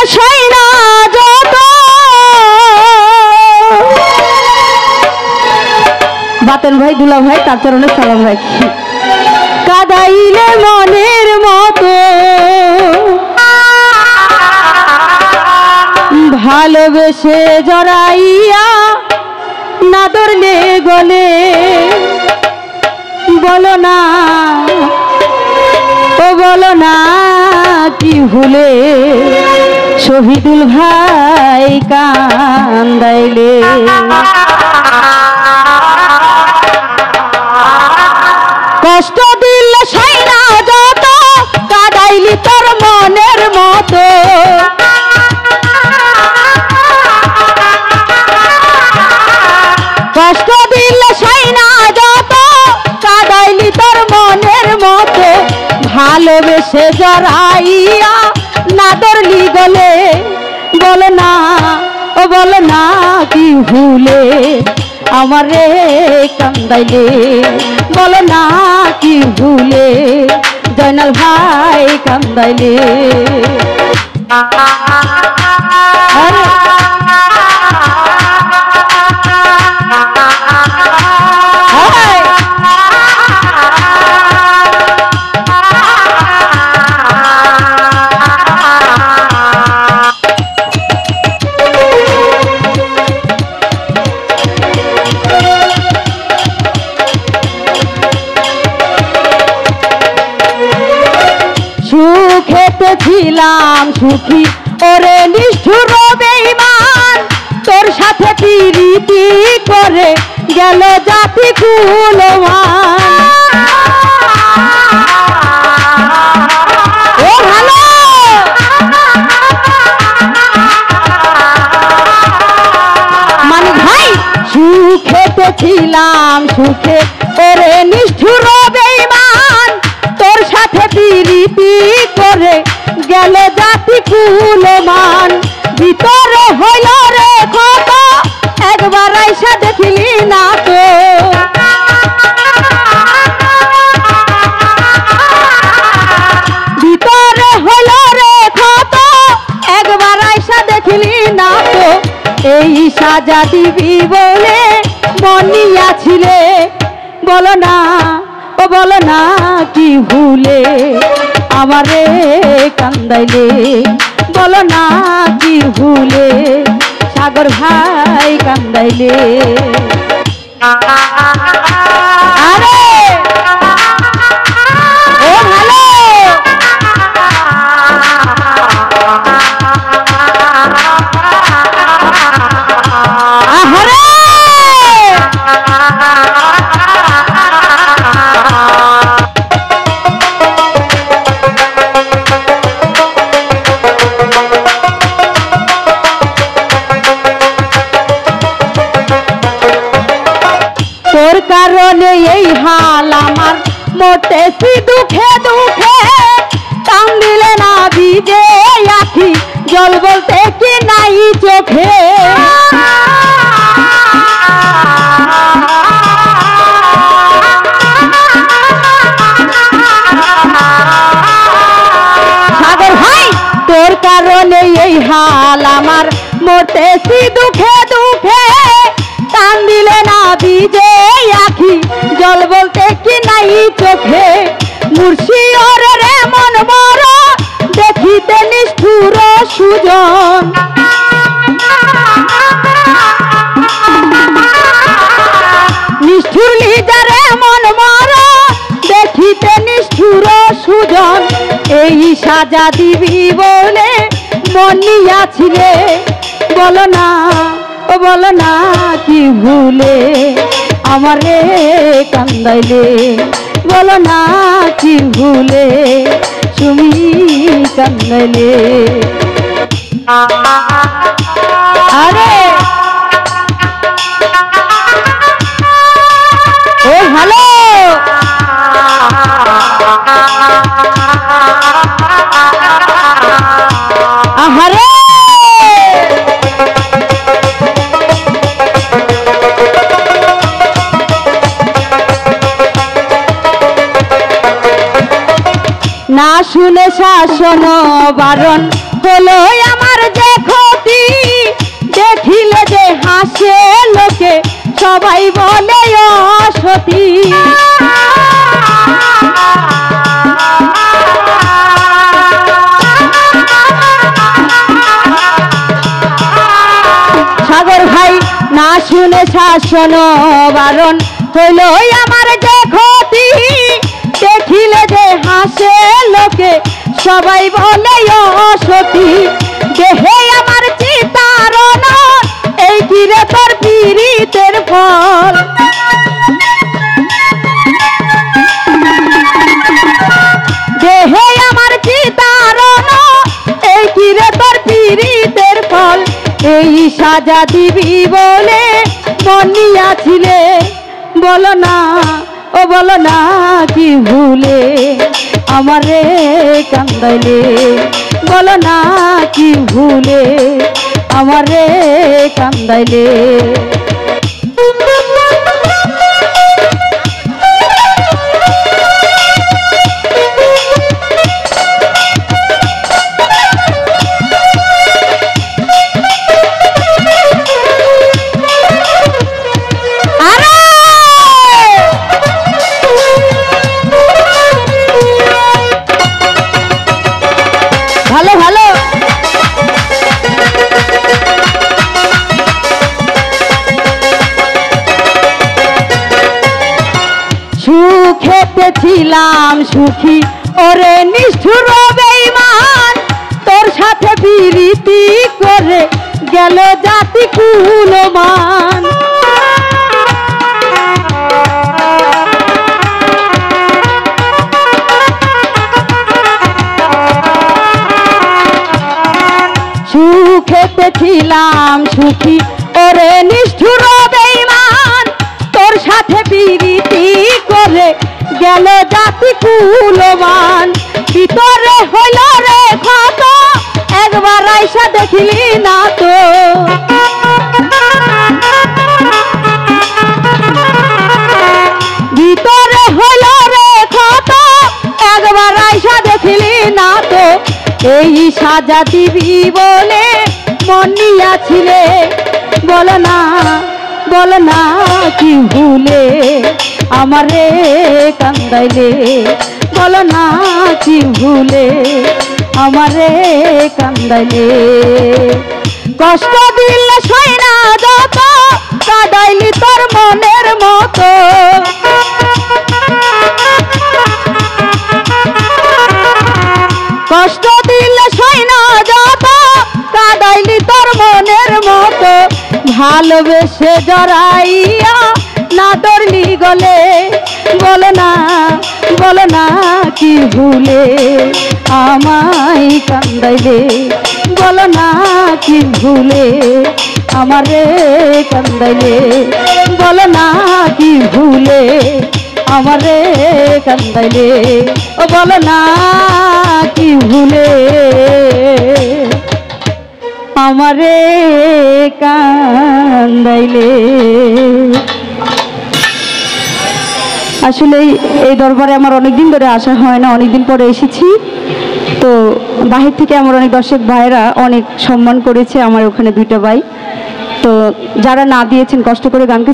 সইনা যত বাতন ভাই দুলা ভাই তার চরণে সালাম রাখি কাদাইলে মনের মতো ভালোবেসে জড়াইয়া না ধরলে গলে বলো না ও বলো না কি ভুলে শহীদুল ভাই কান্দাইলে কষ্ট দিল সাইনা যত কাদাইলি তোর মনের মতো কষ্ট দিল সাইনা যত কাদাইলি তোর মনের মতো ভালোবেসে জড়াইয়া না ধরলি গলে বলো না ও বলো না কি ভুলে আমারে কান্দাইলে বলো না কি ভুলে জয়নাল ভাই কান্দাইলে সুখেতে ছিলাম সুখী ওরে নিষ্ঠুর বেঈমান তোর সাথে প্রীতি করে গেল জাতি কুলমান ও ভালো মানিক ভাই সুখেতে ছিলাম সুখে ওরে নিষ্ঠুর বেঈমান তোর সাথে প্রীতি করে গেল জাতি কুলমান ভিতরে হইল রে কত একবার আইসা দেখিলি না তো ভিতরে হইল রে কত একবার আইসা দেখিলি না তো এই সাজা দিবি বলে মনিয়াছিলে বলো না ও বলো না কি ভুলে আমারে কান্দাইলে বলো না কি ভুলে সাগর ভাই কান্দাইলে আরে ও ভালো আহরে তোর কারণে এই হাল আমার মোটেছি দুঃখে দুঃখে কান্দিলে না ভিজে আখি জল বলতে কি নাই চোখে সাগর ভাই তোর কারণে এই হাল আমার মোটেছি দুঃখে দুঃখে কান্দিলে না ভিজে আখি জল বলতে কি নাই চোখে মুর্শিওর রে মন বড় দেখিতে নিষ্ঠুর সুজন নিষ্ঠুর লিজারে মন বড় দেখিতে নিষ্ঠুর সুজন এই সাজা দিবি বলে মনিয়াছিলে বলো না ও বলো না কি ভুলে আমারে কান্দাইলে বলো না কি ভুলে তুমি কান্দাইলে আরে ও ভালো আহারে না শুনে শাসন বারণ হলো আমার সবাই বলে অসতী। সাগর ভাই না শুনে শাসন বারণ হইল আমার যে ক্ষতি, দেখিলে যে হাসে লোকে সবাই বলে অসতী। দেহে আমার চিতারণ এই কিরে তোর পীড়িতের ফল। দেহে আমার চিতারণ এই কিরে তোর পীড়িতের ফল। এই সাজা দিবি বলে বনিয়াছিলে, বলো না ও বলো না কি ভুলে আমারে কান্দাইলে, বলো না কি ভুলে আমারে কান্দাইলে। ভালো ভালো সুখেতে ছিলাম সুখী ওরে নিষ্ঠুর বেঈমান, তোর সাথে প্রীতি করে গেল জাতি কুলমান। সুখেতে ছিলাম সুখী ওরে নিষ্ঠুর বেঈমান, তোর সাথে প্রীতি করে গেল জাতি কুলমান। ভিতরে হইল রে ক্ষত একবার আইসা দেখিলি না তো, ভিতরে হইল রে ক্ষত একবার আইসা দেখিলি না তো। এই সাজা দিবি বলে মনিয়াছিলে, বলো না কি ভুলে আমারে কান্দাইলে, বলো না কি ভুলে আমারে কান্দাইলে। কষ্ট দিলে সয় না যত কাঁদাইলি তোর মনের মতো, কষ্ট দিলে সয় না যত কাঁদাইলি তোর মনের মতো। ভালোবেসে জড়াইয়া না ধরলি গলে, বলো না কি ভুলে আমায় কান্দাইলে, বলো না কি ভুলে আমারে কান্দাইলে, বলো না কি ভুলে আমারে কান্দাইলে, ও বলো না কি ভুলে আমারে কান্দাইলে। আসলে এই দরবারে আমার অনেকদিন ধরে আসা হয় না, অনেকদিন পরে এসেছি তো বাহির থেকে আমার অনেক দর্শক ভাইরা অনেক সম্মান করেছে আমার ওখানে দুইটা ভাই। তো যারা না দিয়েছেন কষ্ট করে গানকে